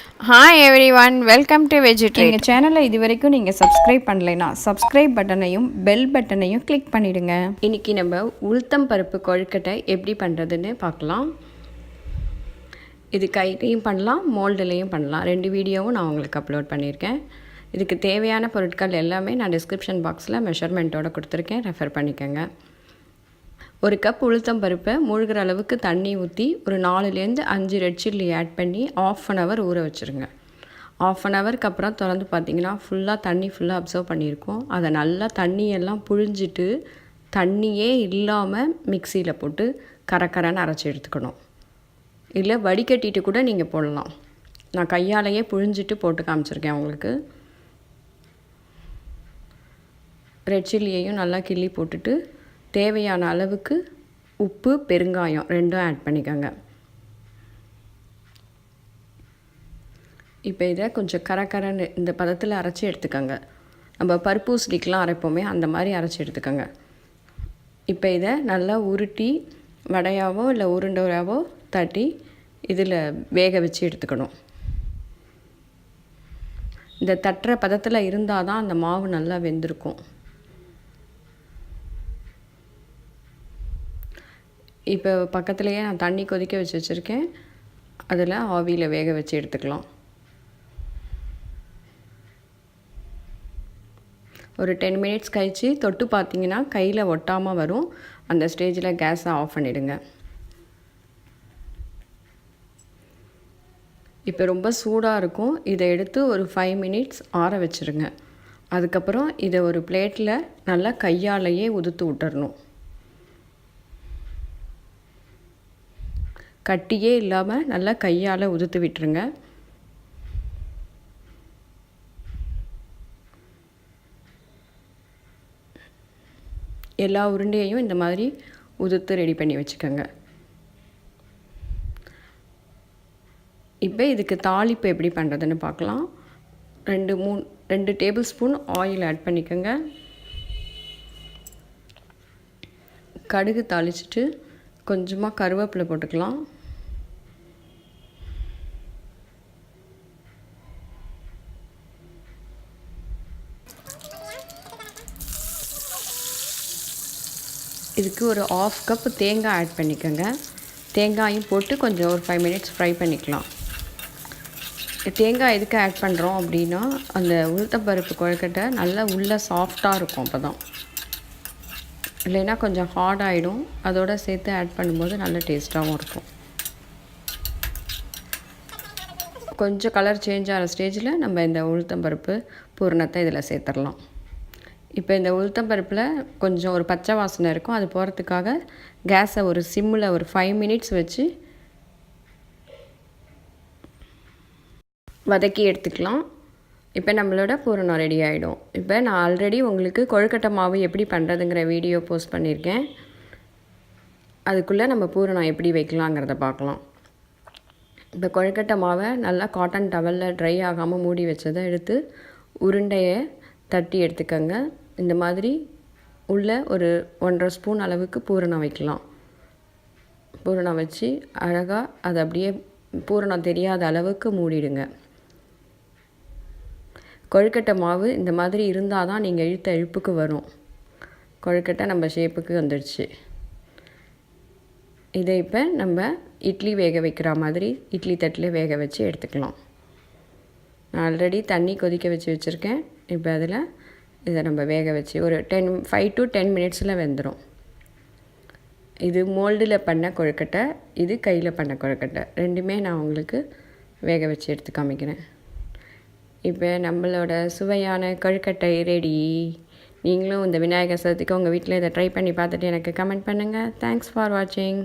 Hi everyone, welcome to Veggie. எங்கள் சேனலை இது வரைக்கும் நீங்கள் சப்ஸ்கிரைப் பண்ணலைன்னா சப்ஸ்கிரைப் பட்டனையும் பெல் பட்டனையும் கிளிக் பண்ணிவிடுங்க. இன்றைக்கி நம்ம உளுத்தம் பருப்பு கொழுக்கட்டை எப்படி பண்ணுறதுன்னு பார்க்கலாம். இது கையிலையும் பண்ணலாம், மோல்டுலேயும் பண்ணலாம். 2 வீடியோவும் நான் உங்களுக்கு அப்லோட் பண்ணியிருக்கேன். இதுக்கு தேவையான பொருட்கள் எல்லாமே நான் டிஸ்கிரிப்ஷன் பாக்ஸில் மெஷர்மெண்ட்டோடு கொடுத்துருக்கேன், ரெஃபர் பண்ணிக்கோங்க. 1 கப் உளுத்தம் பருப்பை மூழ்கிற அளவுக்கு தண்ணி ஊற்றி ஒரு 4லேருந்து 5 ரெட் சில்லி ஆட் பண்ணி ½ அன் ஹவர் ஊற வச்சுருங்க. ½ அன் ஹவருக்கு அப்புறம் திறந்து பார்த்தீங்கன்னா தண்ணி ஃபுல்லாக அப்சர்வ் பண்ணியிருக்கோம். அதை நல்லா தண்ணியெல்லாம் புழிஞ்சிட்டு தண்ணியே இல்லாமல் மிக்சியில் போட்டு கரக்கரன்னு அரைச்சி எடுத்துக்கணும். இல்லை வடிகட்டிட்டு கூட நீங்கள் போடலாம். நான் கையாலேயே புழிஞ்சிட்டு போட்டு காமிச்சிருக்கேன் உங்களுக்கு. ரெட் சில்லியையும் நல்லா கிள்ளி போட்டுட்டு தேவையான அளவுக்கு உப்பு, பெருங்காயம் 2ம் ஆட் பண்ணிக்கோங்க. இப்போ இதை கொஞ்சம் கரகரன்னு இந்த பதத்தில் அரைச்சி எடுத்துக்கோங்க. நம்ம பருப்பு ஸ்டிக்லாம் அரைப்போமே அந்த மாதிரி அரைச்சி எடுத்துக்கோங்க. இப்போ இதை நல்லா உருட்டி வடையாவோ இல்லை உருண்டையாவோ தட்டி இதில் வேக வச்சு எடுத்துக்கணும். இந்த தட்டுற பதத்தில் இருந்தால் தான் அந்த மாவு நல்லா வெந்திருக்கும். இப்போ பக்கத்துலேயே நான் தண்ணி கொதிக்க வச்சுருக்கேன். அதில் ஆவியில் வேக வச்சு எடுத்துக்கலாம். ஒரு 10 மினிட்ஸ் கழித்து தொட்டு பார்த்தீங்கன்னா கையில் ஒட்டாமல் வரும். அந்த ஸ்டேஜில் கேஸை ஆஃப் பண்ணிவிடுங்க. இப்போ ரொம்ப சூடாக இருக்கும். இதை எடுத்து ஒரு 5 மினிட்ஸ் ஆற வச்சுருங்க. அதுக்கப்புறம் இதை ஒரு பிளேட்டில் நல்லா கையாலேயே உதுத்து விட்டுறணும். கட்டியே இல்லாமல் நல்லா கையால் உதுத்து விட்டுருங்க. எல்லா உருண்டையையும் இந்த மாதிரி உதுத்து ரெடி பண்ணி வச்சுக்கோங்க. இப்போ இதுக்கு தாளிப்பு எப்படி பண்ணுறதுன்னு பார்க்கலாம். 2 டேபிள் ஸ்பூன் ஆயில் ஆட் பண்ணிக்கோங்க. கடுகு தாளிச்சிட்டு கொஞ்சமாக கருவேப்பிலை போட்டுக்கலாம். இதுக்கு ஒரு ½ கப் தேங்காய் ஆட் பண்ணிக்கோங்க. தேங்காயும் போட்டு கொஞ்சம் ஒரு 5 மினிட்ஸ் ஃப்ரை பண்ணிக்கலாம். தேங்காய் எதுக்கு ஆட் பண்ணுறோம் அப்படின்னா அந்த உளுத்தம்பருப்பு கொழுக்கட்டை நல்லா உள்ளே சாஃப்டாக இருக்கும். அப்போ தான், இல்லைன்னா கொஞ்சம் ஹார்ட் ஆகிடும். அதோடு சேர்த்து ஆட் பண்ணும்போது நல்ல டேஸ்ட்டாகவும் இருக்கும். கொஞ்சம் கலர் சேஞ்ச் ஆகிற ஸ்டேஜில் நம்ம இந்த உளுத்தம்பருப்பு பூரணத்தை இதில் சேர்த்துடலாம். இப்போ இந்த உளுத்தம்பருப்பில் கொஞ்சம் ஒரு பச்சை வாசனை இருக்கும். அது போகிறதுக்காக கேஸை ஒரு சிம்மில் ஒரு 5 மினிட்ஸ் வச்சு வதக்கி எடுத்துக்கலாம். இப்போ நம்மளோட பூரணா ரெடி ஆகிடும். இப்போ நான் ஆல்ரெடி உங்களுக்கு கொழுக்கட்டை மாவு எப்படி பண்ணுறதுங்கிற வீடியோ போஸ்ட் பண்ணியிருக்கேன். அதுக்குள்ளே நம்ம பூரணா எப்படி வைக்கலாங்கிறத பார்க்கலாம். இப்போ கொழுக்கட்டை மாவை நல்லா காட்டன் டவலில் ட்ரை ஆகாமல் மூடி வச்சதை எடுத்து உருண்டையை தட்டி எடுத்துக்கோங்க. இந்த மாதிரி உள்ள ஒரு 1½ ஸ்பூன் அளவுக்கு பூரணா வைக்கலாம். பூரணா வச்சு அழகாக அதை அப்படியே பூரணா தெரியாத அளவுக்கு மூடிடுங்க. கொழுக்கட்டை மாவு இந்த மாதிரி இருந்தால் தான் நீங்கள் இழுத்த இழுப்புக்கு வரும். கொழுக்கட்டை நம்ம ஷேப்புக்கு வந்துடுச்சு. இதை இப்போ நம்ம இட்லி வேக வைக்கிற மாதிரி இட்லி தட்டில் வேக வச்சு எடுத்துக்கலாம். நான் ஆல்ரெடி தண்ணி கொதிக்க வச்சுருக்கேன். இப்போ அதில் இதை நம்ம வேக வச்சு ஒரு 5 to 10 மினிட்ஸில் வெந்துடும். இது மோல்டில் பண்ண கொழுக்கட்டை, இது கையில் பண்ண கொழுக்கட்டை. 2மே நான் உங்களுக்கு வேக வச்சு எடுத்து காமிக்கிறேன். இப்போ நம்மளோட சுவையான கொழுக்கட்டை ரெடி. நீங்களும் இந்த விநாயகர் சதுர்த்திக்கு உங்கள் வீட்டில் இதை ட்ரை பண்ணி பார்த்துட்டு எனக்கு கமெண்ட் பண்ணுங்கள். தேங்க்ஸ் ஃபார் வாட்சிங்.